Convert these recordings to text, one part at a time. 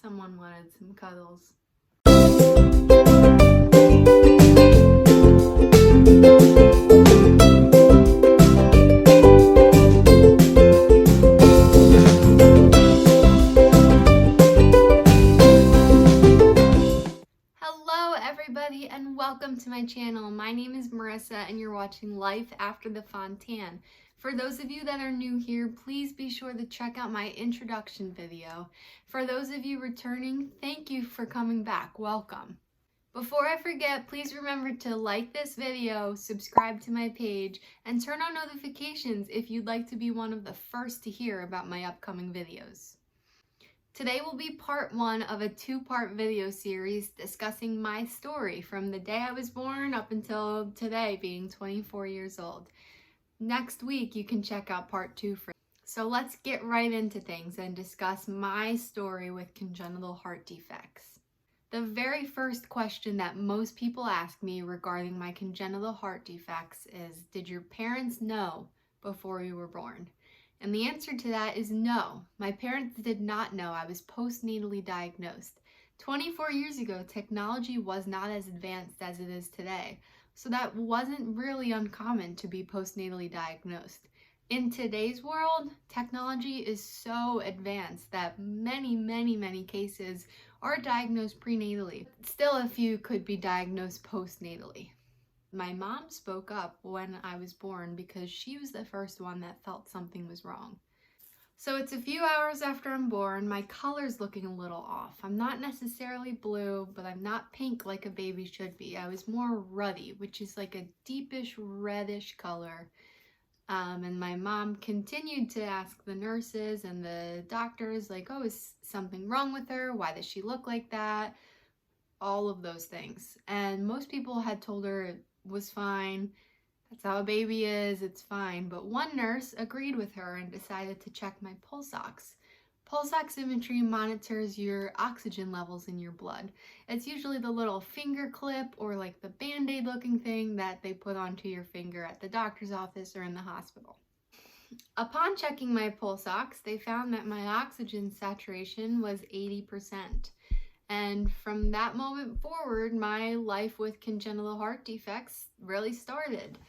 Someone wanted some cuddles. Hello everybody and welcome to my channel. My name is Marissa and you're watching Life After the Fontan. For those of you that are new here, please be sure to check out my introduction video. For those of you returning, thank you for coming back. Welcome. Before I forget, please remember to like this video, subscribe to my page, and turn on notifications if you'd like to be one of the first to hear about my upcoming videos. Today will be part one of a two-part video series discussing my story from the day I was born up until today, being 24 years old. Next week, you can check out part two for. So let's get right into things and discuss my story with congenital heart defects. The very first question that most people ask me regarding my congenital heart defects is, did your parents know before you were born? And the answer to that is no. My parents did not know I was postnatally diagnosed. 24 years ago, technology was not as advanced as it is today. So that wasn't really uncommon to be postnatally diagnosed. In today's world, technology is so advanced that many cases are diagnosed prenatally. Still, a few could be diagnosed postnatally. My mom spoke up when I was born because she was the first one that felt something was wrong. So it's a few hours after I'm born, my color's looking a little off. I'm not necessarily blue, but I'm not pink like a baby should be. I was more ruddy, which is like a deepish reddish color. And my mom continued to ask the nurses and the doctors, like, oh, is something wrong with her? Why does she look like that? All of those things. And most people had told her it was fine. That's how a baby is, it's fine. But one nurse agreed with her and decided to check my pulse ox. Pulse oximetry monitors your oxygen levels in your blood. It's usually the little finger clip or like the Band-Aid looking thing that they put onto your finger at the doctor's office or in the hospital. Upon checking my pulse ox, they found that my oxygen saturation was 80%. And from that moment forward, my life with congenital heart defects really started.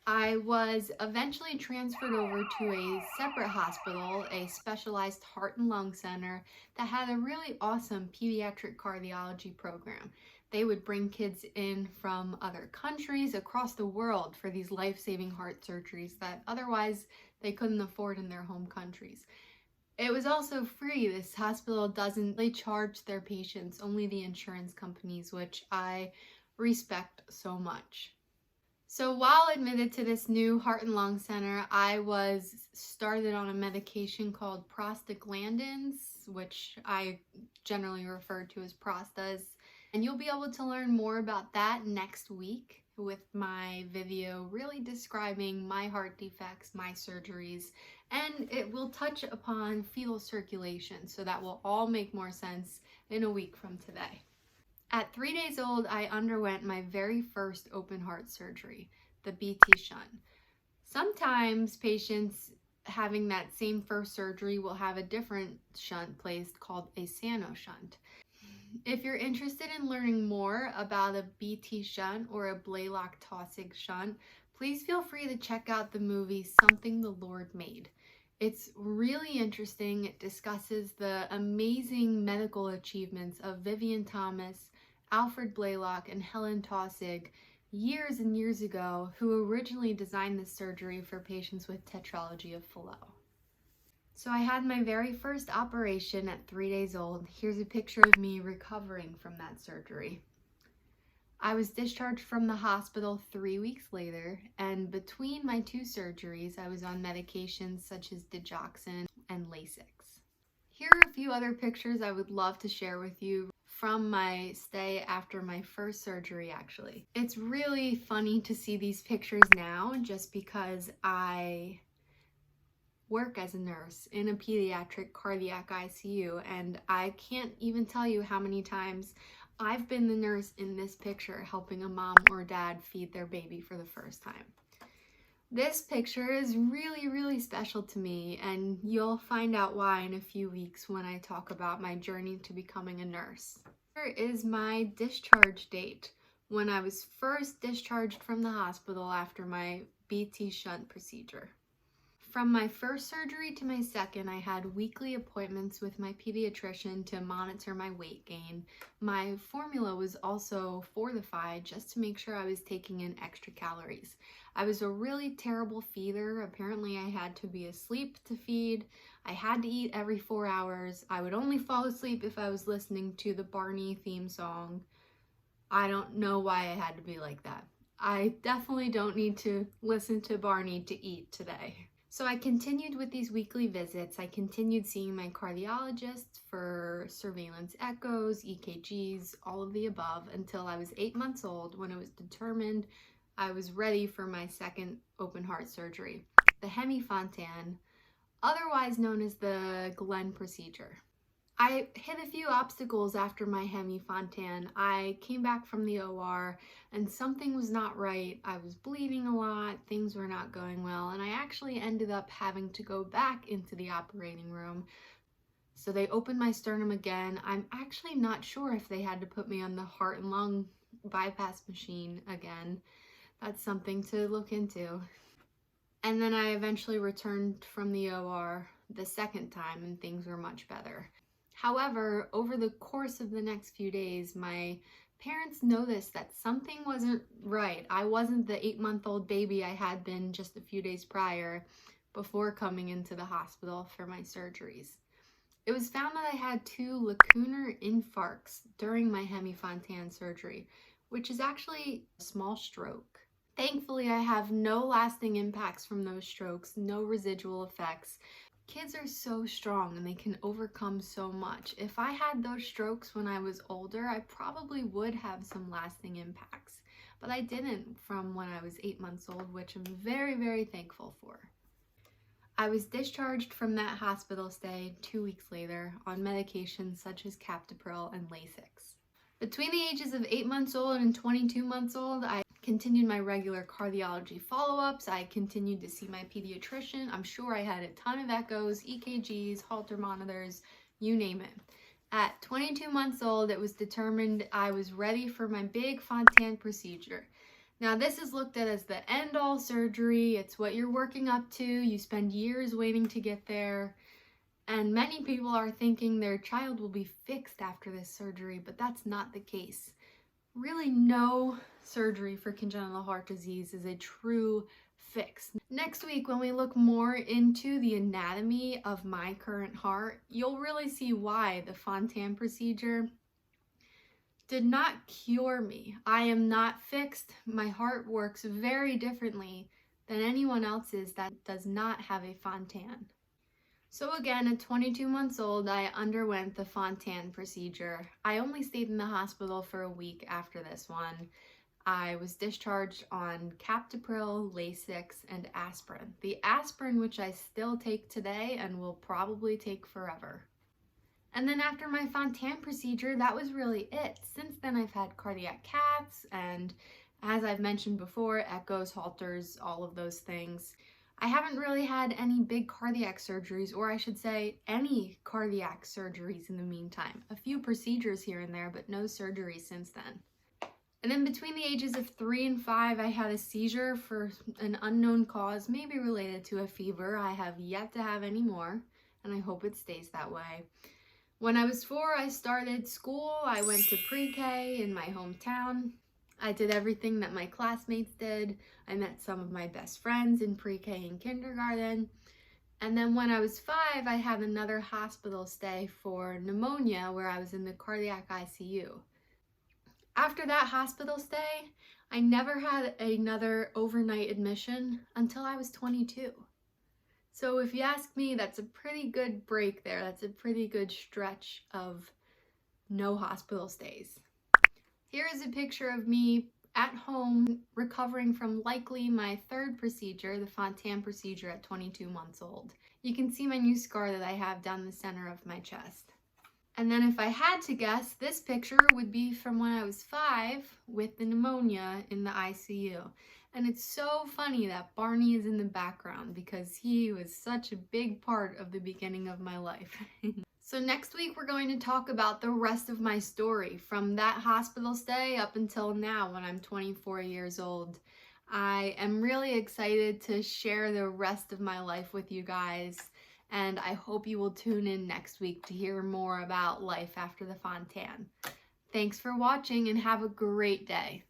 I was eventually transferred over to a separate hospital, a specialized heart and lung center that had a really awesome pediatric cardiology program. They would bring kids in from other countries across the world for these life-saving heart surgeries that otherwise they couldn't afford in their home countries. It was also free. This hospital they charge their patients, only the insurance companies, which I respect so much. So while admitted to this new heart and lung center, I was started on a medication called prostaglandins, which I generally refer to as Prostas. And you'll be able to learn more about that next week with my video really describing my heart defects, my surgeries, and it will touch upon fetal circulation, so that will all make more sense in a week from today. At 3 days old, I underwent my very first open heart surgery, the BT shunt. Sometimes patients having that same first surgery will have a different shunt placed called a Sano shunt. If you're interested in learning more about a BT shunt or a Blalock-Taussig shunt, please feel free to check out the movie Something the Lord Made. It's really interesting. It discusses the amazing medical achievements of Vivian Thomas, Alfred Blalock, and Helen Taussig years and years ago, who originally designed this surgery for patients with tetralogy of Fallot. So I had my very first operation at 3 days old. Here's a picture of me recovering from that surgery. I was discharged from the hospital 3 weeks later, and between my two surgeries, I was on medications such as digoxin and Lasix. Here are a few other pictures I would love to share with you from my stay after my first surgery, actually. It's really funny to see these pictures now just because I work as a nurse in a pediatric cardiac ICU, and I can't even tell you how many times I've been the nurse in this picture helping a mom or dad feed their baby for the first time. This picture is really special to me, and you'll find out why in a few weeks when I talk about my journey to becoming a nurse. Here is my discharge date when I was first discharged from the hospital after my BT shunt procedure. From my first surgery to my second, I had weekly appointments with my pediatrician to monitor my weight gain. My formula was also fortified just to make sure I was taking in extra calories. I was a really terrible feeder. Apparently I had to be asleep to feed. I had to eat every 4 hours. I would only fall asleep if I was listening to the Barney theme song. I don't know why I had to be like that. I definitely don't need to listen to Barney to eat today. So I continued with these weekly visits. I continued seeing my cardiologist for surveillance echoes, EKGs, all of the above until I was 8 months old when it was determined I was ready for my second open heart surgery, the hemi-fontan, otherwise known as the Glenn procedure. I hit a few obstacles after my hemi-fontan. I came back from the OR and something was not right. I was bleeding a lot, things were not going well, and I actually ended up having to go back into the operating room. So they opened my sternum again. I'm actually not sure if they had to put me on the heart and lung bypass machine again. That's something to look into. And then I eventually returned from the OR the second time and things were much better. However, over the course of the next few days, my parents noticed that something wasn't right. I wasn't the 8-month-old baby I had been just a few days prior before coming into the hospital for my surgeries. It was found that I had 2 lacunar infarcts during my hemi-fontan surgery, which is actually a small stroke. Thankfully, I have no lasting impacts from those strokes, no residual effects. Kids are so strong and they can overcome so much. If I had those strokes when I was older, I probably would have some lasting impacts, but I didn't from when I was 8 months old, which I'm very thankful for. I was discharged from that hospital stay 2 weeks later on medications such as captopril and Lasix. Between the ages of 8 months old and 22 months old, I continued my regular cardiology follow-ups. I continued to see my pediatrician. I'm sure I had a ton of echoes, EKGs, Holter monitors, you name it. At 22 months old, it was determined I was ready for my big Fontan procedure. Now, this is looked at as the end-all surgery. It's what you're working up to. You spend years waiting to get there. And many people are thinking their child will be fixed after this surgery, but that's not the case. Really, no surgery for congenital heart disease is a true fix. Next week, when we look more into the anatomy of my current heart, you'll really see why the Fontan procedure did not cure me. I am not fixed. My heart works very differently than anyone else's that does not have a Fontan. So again, at 22 months old, I underwent the Fontan procedure. I only stayed in the hospital for a week after this one. I was discharged on captopril, Lasix, and aspirin. The aspirin, which I still take today and will probably take forever. And then after my Fontan procedure, that was really it. Since then, I've had cardiac caths and, as I've mentioned before, echoes, halters, all of those things. I haven't really had any big cardiac surgeries, or I should say any cardiac surgeries in the meantime. A few procedures here and there, but no surgery since then. And then between the ages of 3 and 5, I had a seizure for an unknown cause, maybe related to a fever. I have yet to have any more, and I hope it stays that way. When I was 4, I started school. I went to pre-K in my hometown. I did everything that my classmates did. I met some of my best friends in pre-K and kindergarten. And then when I was 5, I had another hospital stay for pneumonia where I was in the cardiac ICU. After that hospital stay, I never had another overnight admission until I was 22. So if you ask me, that's a pretty good break there. That's a pretty good stretch of no hospital stays. Here is a picture of me at home recovering from likely my 3rd procedure, the Fontan procedure at 22 months old. You can see my new scar that I have down the center of my chest. And then if I had to guess, this picture would be from when I was 5 with the pneumonia in the ICU. And it's so funny that Barney is in the background because he was such a big part of the beginning of my life. So next week we're going to talk about the rest of my story from that hospital stay up until now when I'm 24 years old. I am really excited to share the rest of my life with you guys, and I hope you will tune in next week to hear more about life after the Fontan. Thanks for watching and have a great day.